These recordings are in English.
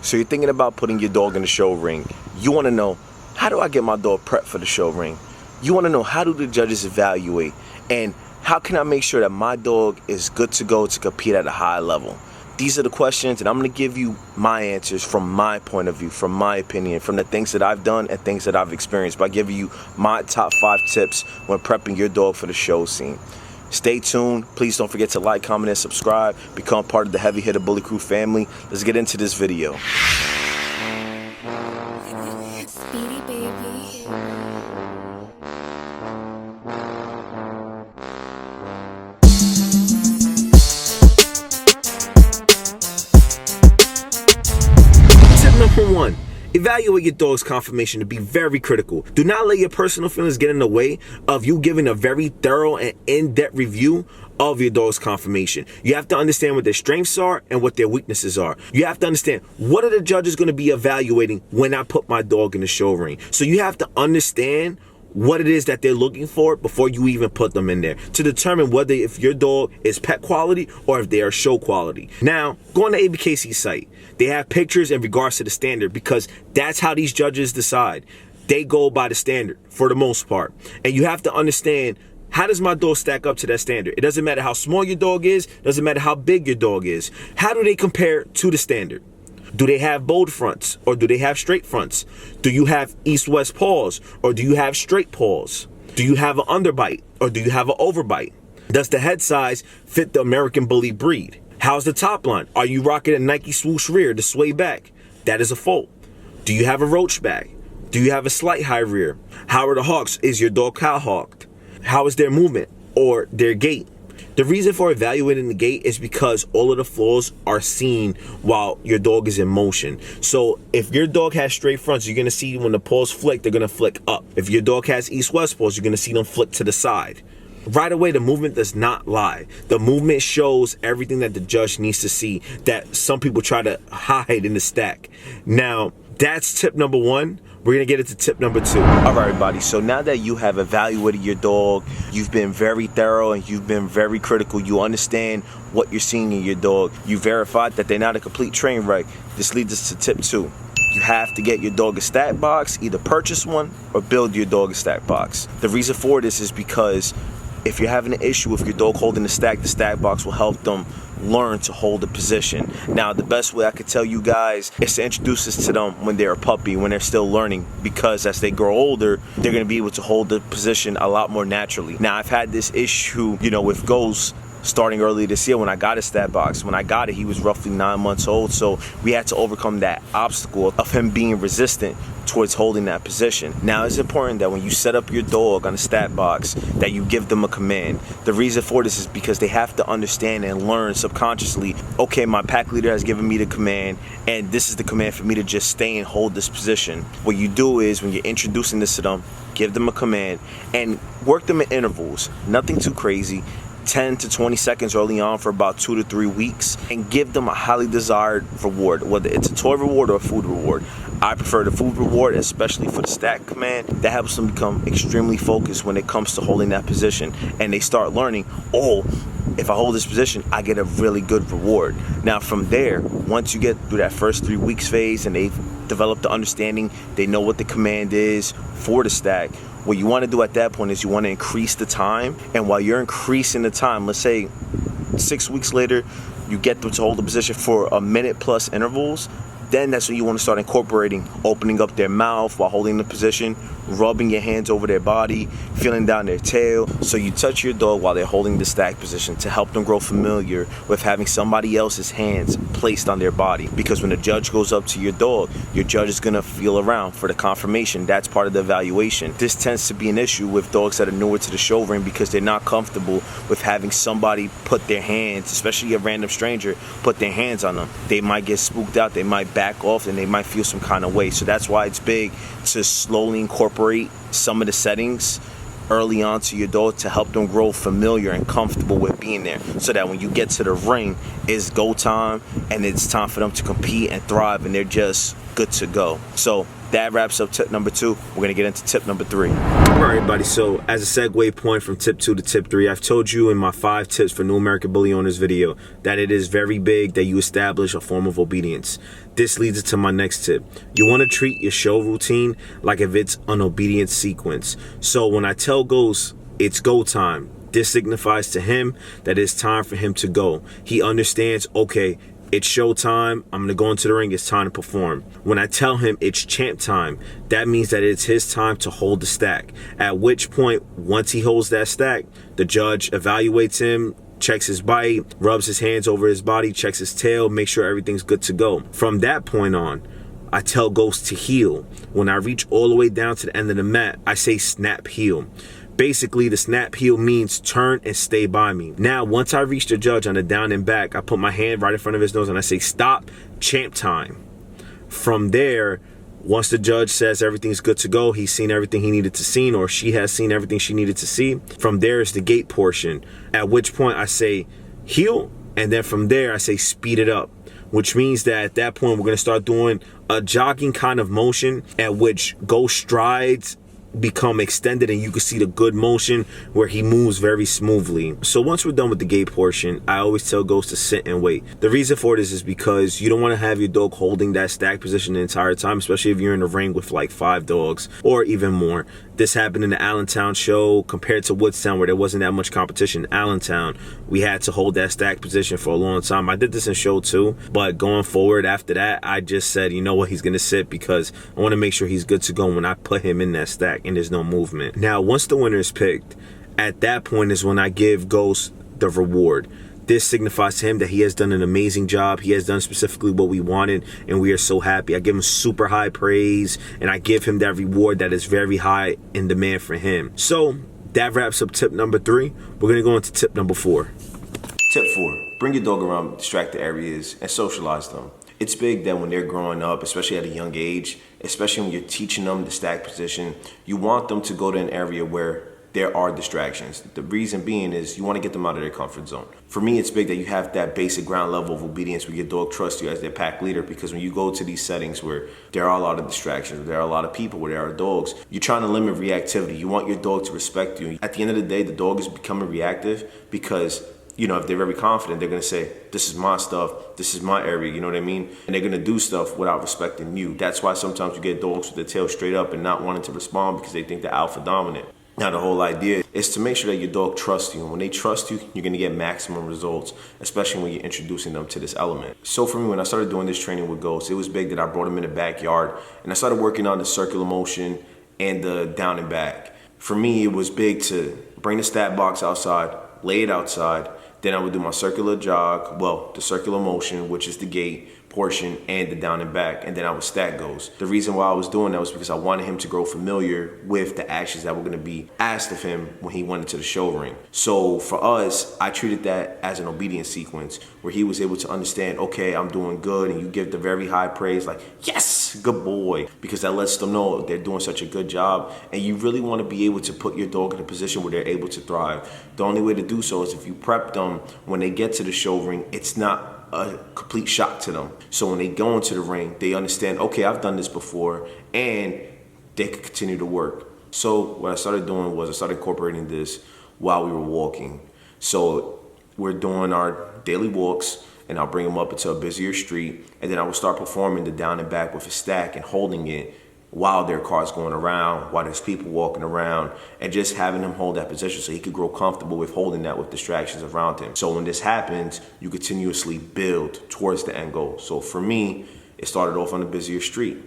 So you're thinking about putting your dog in the show ring. You want to know, how do I get my dog prepped for the show ring? You want to know, how do the judges evaluate? And how can I make sure that my dog is good to go to compete at a high level? These are the questions, and I'm going to give you my answers from my point of view, from my opinion, from the things that I've done and things that I've experienced by giving you my top 5 tips when prepping your dog for the show scene. Stay tuned. Please don't forget to like, comment, and subscribe. Become part of the Heavy Hitter Bully Crew family. Let's get into this video. Speedy, baby. Tip number 1. Evaluate your dog's conformation to be very critical. Do not let your personal feelings get in the way of you giving a very thorough and in-depth review of your dog's conformation. You have to understand what their strengths are and what their weaknesses are. You have to understand, what are the judges going to be evaluating when I put my dog in the show ring? So you have to understand what it is that they're looking for before you even put them in there to determine whether if your dog is pet quality or if they are show quality. Now, go on the ABKC site. They have pictures in regards to the standard because that's how these judges decide. They go by the standard for the most part. And you have to understand, how does my dog stack up to that standard? It doesn't matter how small your dog is, doesn't matter how big your dog is. How do they compare to the standard? Do they have bowed fronts or do they have straight fronts? Do you have east-west paws or do you have straight paws? Do you have an underbite or do you have an overbite? Does the head size fit the American Bully breed? How's the top line? Are you rocking a Nike swoosh rear to sway back? That is a fault. Do you have a roach back? Do you have a slight high rear? How are the hawks? Is your dog cow-hawked? How is their movement or their gait? The reason for evaluating the gait is because all of the flaws are seen while your dog is in motion. So if your dog has straight fronts, you're going to see when the paws flick, they're going to flick up. If your dog has east-west paws, you're going to see them flick to the side. Right away, the movement does not lie. The movement shows everything that the judge needs to see that some people try to hide in the stack. Now, that's tip number 1. We're going to get into tip number 2. All right, everybody. So now that you have evaluated your dog, you've been very thorough and you've been very critical. You understand what you're seeing in your dog. You verified that they're not a complete train wreck. This leads us to tip 2. You have to get your dog a stat box, either purchase one or build your dog a stat box. The reason for this is because if you're having an issue with your dog holding the stat box will help them learn to hold the position. Now, the best way I could tell you guys is to introduce this to them when they're a puppy, when they're still learning, because as they grow older, they're going to be able to hold the position a lot more naturally. Now, I've had this issue, with Ghost starting early this year when I got a stat box. When I got it, he was roughly 9 months old, so we had to overcome that obstacle of him being resistant towards holding that position. Now, it's important that when you set up your dog on a stat box that you give them a command. The reason for this is because they have to understand and learn subconsciously, okay, my pack leader has given me the command and this is the command for me to just stay and hold this position. What you do is when you're introducing this to them, give them a command and work them in intervals, nothing too crazy. 10 to 20 seconds early on for about 2 to 3 weeks, and give them a highly desired reward, whether it's a toy reward or a food reward. I prefer the food reward, especially for the stat command. That helps them become extremely focused when it comes to holding that position, and they start learning, oh, if I hold this position, I get a really good reward. Now from there, once you get through that first 3 weeks phase and they've developed the understanding, they know what the command is for the stat, what you want to do at that point is you want to increase the time. And while you're increasing the time, let's say 6 weeks later, you get them to hold the position for a minute plus intervals, then that's when you want to start incorporating opening up their mouth while holding the position, rubbing your hands over their body, feeling down their tail. So you touch your dog while they're holding the stack position to help them grow familiar with having somebody else's hands placed on their body. Because when the judge goes up to your dog, your judge is going to feel around for the confirmation. That's part of the evaluation. This tends to be an issue with dogs that are newer to the show ring because they're not comfortable with having somebody put their hands, especially a random stranger, put their hands on them. They might get spooked out, they might back off, and they might feel some kind of way. So that's why it's big to slowly incorporate some of the settings early on to your dog to help them grow familiar and comfortable with being there, so that when you get to the ring, it's go time and it's time for them to compete and thrive and they're just good to go. So That wraps up tip number 2. We're gonna get into tip number 3. All right, everybody. So as a segue point from tip 2 to tip 3, I've told you in my 5 tips for new American bully owners video that it is very big that you establish a form of obedience. This leads to my next tip. You want to treat your show routine like if it's an obedience sequence. So when I tell Ghost it's go time, this signifies to him that it's time for him to go. He understands, okay, it's show time, I'm gonna go into the ring, it's time to perform. When I tell him it's champ time, that means that it's his time to hold the stack. At which point, once he holds that stack, the judge evaluates him, checks his bite, rubs his hands over his body, checks his tail, make sure everything's good to go. From that point on, I tell Ghost to heel. When I reach all the way down to the end of the mat, I say snap heel. Basically, the snap heel means turn and stay by me. Now, once I reach the judge on the down and back, I put my hand right in front of his nose and I say, stop, champ time. From there, once the judge says everything's good to go, he's seen everything he needed to see, or she has seen everything she needed to see. From there is the gate portion, at which point I say heel, and then from there I say speed it up, which means that at that point we're going to start doing a jogging kind of motion at which Ghost strides become extended and you can see the good motion where he moves very smoothly. So once we're done with the gate portion, I always tell Ghost to sit and wait. The reason for this is because you don't want to have your dog holding that stack position the entire time, especially if you're in the ring with like 5 dogs or even more. This happened in the Allentown show compared to Woodstown where there wasn't that much competition. In Allentown, we had to hold that stack position for a long time. I did this in show 2, but going forward after that, I just said, you know what, he's gonna sit because I want to make sure he's good to go when I put him in that stack and there's no movement. Now, once the winner is picked, at that point is when I give Ghost the reward. This signifies to him that he has done an amazing job. He has done specifically what we wanted, and we are so happy. I give him super high praise, and I give him that reward that is very high in demand for him. So that wraps up tip number 3. We're gonna go into tip number 4. Tip 4, bring your dog around distracted areas and socialize them. It's big that when they're growing up, especially at a young age, especially when you're teaching them the stack position, you want them to go to an area where there are distractions. The reason being is you want to get them out of their comfort zone. For me, it's big that you have that basic ground level of obedience where your dog trusts you as their pack leader, because when you go to these settings where there are a lot of distractions, there are a lot of people, where there are dogs, you're trying to limit reactivity. You want your dog to respect you. At the end of the day, the dog is becoming reactive because, you know, if they're very confident, they're going to say, this is my stuff, this is my area, you know what I mean? And they're going to do stuff without respecting you. That's why sometimes you get dogs with their tail straight up and not wanting to respond because they think they're alpha dominant. Now, the whole idea is to make sure that your dog trusts you. And when they trust you, you're going to get maximum results, especially when you're introducing them to this element. So for me, when I started doing this training with Ghost, it was big that I brought him in the backyard and I started working on the circular motion and the down and back. For me, it was big to bring the stat box outside, lay it outside. Then I would do my circular jog, well, the circular motion, which is the gait portion, and the down and back, and then I would stack Ghost. The reason why I was doing that was because I wanted him to grow familiar with the actions that were going to be asked of him when he went into the show ring. So for us, I treated that as an obedience sequence where he was able to understand, okay, I'm doing good, and you give the very high praise like, yes, good boy, because that lets them know they're doing such a good job. And you really want to be able to put your dog in a position where they're able to thrive. The only way to do so is if you prep them when they get to the show ring, it's not a complete shock to them. So when they go into the ring, they understand, okay, I've done this before, and they can continue to work. So what I started doing was I started incorporating this while we were walking. So we're doing our daily walks, and I'll bring them up into a busier street, and then I will start performing the down and back with a stack and holding it while there are cars going around, while there's people walking around, and just having him hold that position so he could grow comfortable with holding that with distractions around him. So when this happens, you continuously build towards the end goal. So for me, it started off on a busier street.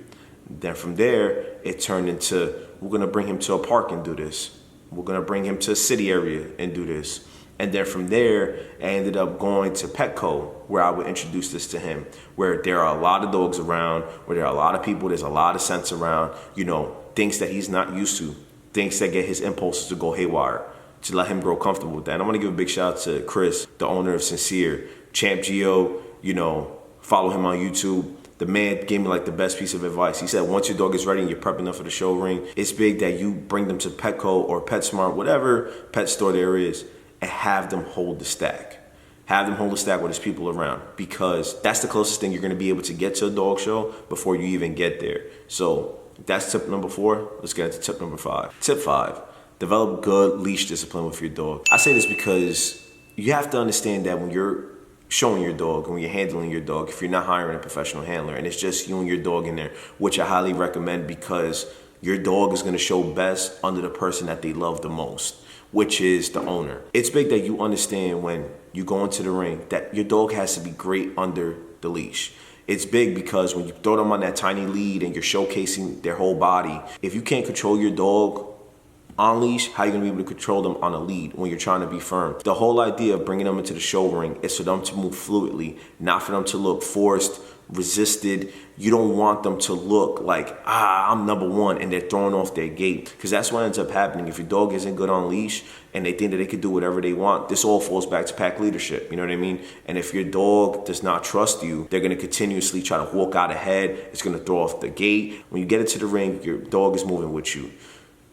Then from there, it turned into, we're gonna bring him to a park and do this. We're gonna bring him to a city area and do this. And then from there, I ended up going to Petco, where I would introduce this to him, where there are a lot of dogs around, where there are a lot of people, there's a lot of scents around, you know, things that he's not used to, things that get his impulses to go haywire, to let him grow comfortable with that. And I want to give a big shout out to Chris, the owner of Sincere, Champ Geo, you know, follow him on YouTube. The man gave me like the best piece of advice. He said, once your dog is ready and you're prepping them for the show ring, it's big that you bring them to Petco or PetSmart, whatever pet store there is, and have them hold the stack. Have them hold the stack with his people around, because that's the closest thing you're going to be able to get to a dog show before you even get there. So That's tip number 4. Let's get into tip number 5. Tip 5, develop good leash discipline with your dog. I say this because you have to understand that when you're showing your dog and when you're handling your dog, if you're not hiring a professional handler and it's just you and your dog in there, which I highly recommend because your dog is going to show best under the person that they love the most, which is the owner. It's big that you understand when you go into the ring that your dog has to be great under the leash. It's big because when you throw them on that tiny lead and you're showcasing their whole body, if you can't control your dog on leash, how are you gonna be able to control them on a lead when you're trying to be firm? The whole idea of bringing them into the show ring is for them to move fluidly, not for them to look forced, resisted. You don't want them to look like, I'm number one, and they're throwing off their gait. Because that's what ends up happening. If your dog isn't good on leash and they think that they can do whatever they want, this all falls back to pack leadership. You know what I mean? And if your dog does not trust you, they're going to continuously try to walk out ahead. It's going to throw off the gait. When you get into the ring, your dog is moving with you.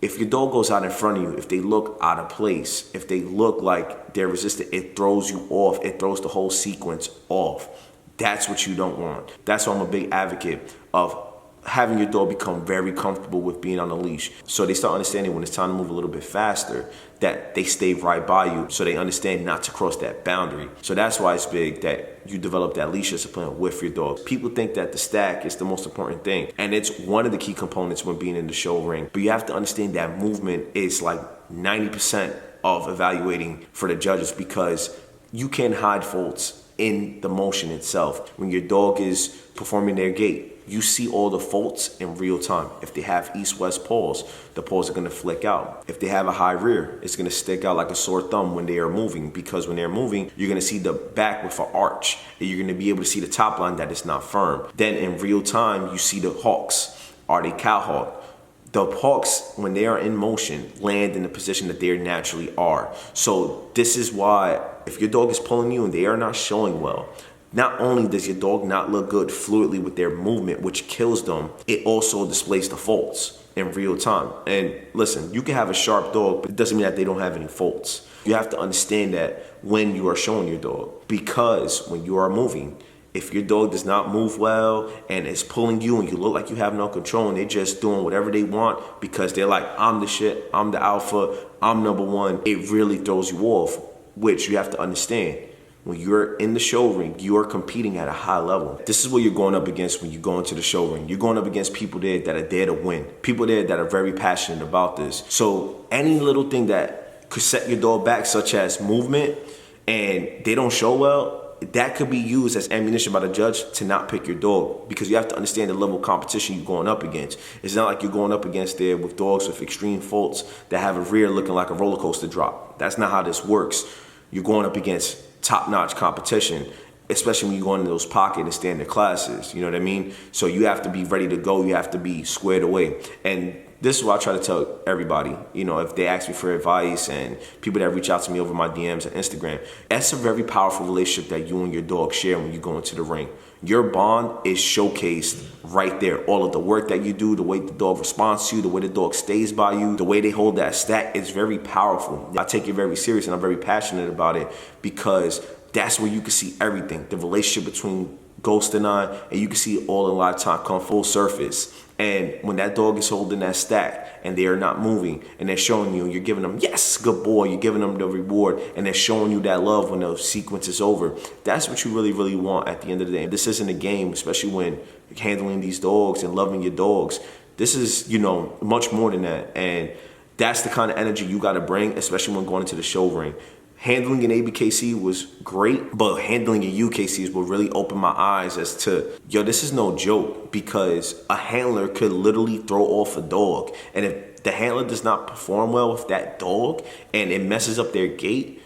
If your dog goes out in front of you, if they look out of place, if they look like they're resistant, it throws you off. It throws the whole sequence off. That's what you don't want. That's why I'm a big advocate of having your dog become very comfortable with being on a leash. So they start understanding when it's time to move a little bit faster, that they stay right by you so they understand not to cross that boundary. So that's why it's big that you develop that leash discipline with your dog. People think that the stack is the most important thing, and it's one of the key components when being in the show ring. But you have to understand that movement is like 90% of evaluating for the judges because you can't hide faults in the motion itself. When your dog is performing their gait, you see all the faults in real time. If they have east-west paws, the paws are gonna flick out. If they have a high rear, it's gonna stick out like a sore thumb when they are moving, because when they're moving, you're gonna see the back with an arch, and you're gonna be able to see the top line that is not firm. Then in real time, you see the hawks. Are they cow hawk? The hawks, when they are in motion, land in the position that they naturally are. So this is why if your dog is pulling you and they are not showing well, not only does your dog not look good fluidly with their movement, which kills them, it also displays the faults in real time. And listen, you can have a sharp dog, but it doesn't mean that they don't have any faults. You have to understand that when you are showing your dog, because when you are moving, if your dog does not move well and is pulling you and you look like you have no control and they're just doing whatever they want because they're like, I'm the shit, I'm the alpha, I'm number one, it really throws you off, which you have to understand. When you're in the show ring, you are competing at a high level. This is what you're going up against when you go into the show ring. You're going up against people there that are there to win. People there that are very passionate about this. So any little thing that could set your dog back, such as movement, and they don't show well, that could be used as ammunition by the judge to not pick your dog, because you have to understand the level of competition you're going up against. It's not like you're going up against there with dogs with extreme faults that have a rear looking like a roller coaster drop. That's not how this works. You're going up against top-notch competition, especially when you go into those pocket and standard classes, you know what I mean? So you have to be ready to go, you have to be squared away. And this is what I try to tell everybody, you know, if they ask me for advice and people that reach out to me over my DMs and Instagram, that's a very powerful relationship that you and your dog share when you go into the ring. Your bond is showcased right there. All of the work that you do, the way the dog responds to you, the way the dog stays by you, the way they hold that stack is very powerful. I take it very serious and I'm very passionate about it because that's where you can see everything. The relationship between Ghost and I, and you can see all in lifetime come full surface. And when that dog is holding that stack and they are not moving and they're showing you and you're giving them, yes, good boy, you're giving them the reward and they're showing you that love when the sequence is over. That's what you really, really want at the end of the day. This isn't a game, especially when you're handling these dogs and loving your dogs. This is, you know, much more than that. And that's the kind of energy you got to bring, especially when going into the show ring. Handling an ABKC was great, but handling a UKC is what really opened my eyes as to, yo, this is no joke, because a handler could literally throw off a dog. And if the handler does not perform well with that dog and it messes up their gait,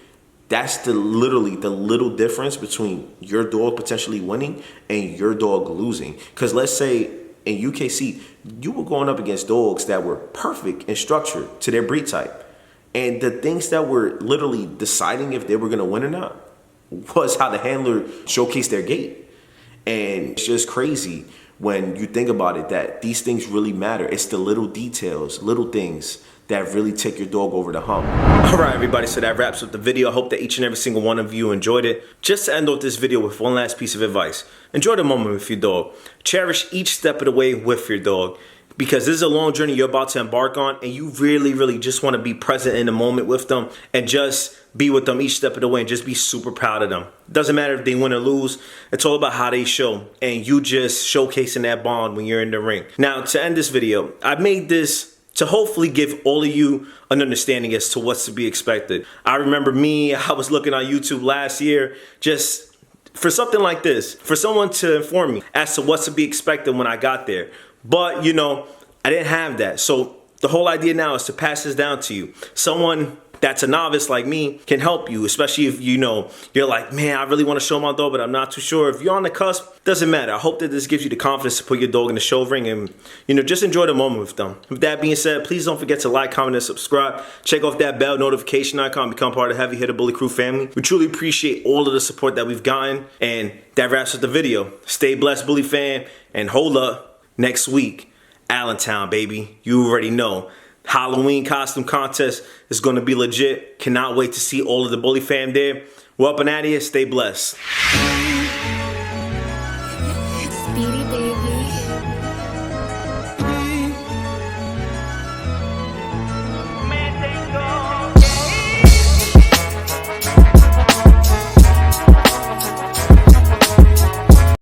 that's literally the little difference between your dog potentially winning and your dog losing. Because let's say in UKC, you were going up against dogs that were perfect in structure to their breed type. And the things that were literally deciding if they were going to win or not was how the handler showcased their gait. And it's just crazy when you think about it that these things really matter. It's the little details, little things that really take your dog over the hump. All right, everybody, so that wraps up the video. I hope that each and every single one of you enjoyed it. Just to end off this video with one last piece of advice. Enjoy the moment with your dog. Cherish each step of the way with your dog. because this is a long journey you're about to embark on, and you really just want to be present in the moment with them and just be with them each step of the way and just be super proud of them. Doesn't matter if they win or lose. It's all about how they show, and you just showcasing that bond when you're in the ring. Now, to end this video, I made this to hopefully give all of you an understanding as to what's to be expected. I remember I was looking on YouTube last year just for something like this, for someone to inform me as to what's to be expected when I got there. But, you know, I didn't have that. So the whole idea now is to pass this down to you. Someone that's a novice like me can help you, especially if you know, you're like, man, I really want to show my dog, but I'm not too sure. If you're on the cusp, doesn't matter. I hope that this gives you the confidence to put your dog in the show ring and, you know, just enjoy the moment with them. With that being said, please don't forget to like, comment, and subscribe. Check off that bell notification icon, become part of the Heavy Hitter Bully Crew family. We truly appreciate all of the support that we've gotten. And that wraps up the video. Stay blessed, Bully fan, and hold up. Next week, Allentown, baby. You already know. Halloween costume contest is going to be legit. Cannot wait to see all of the Bully fam there. We're up and out of here. Stay blessed.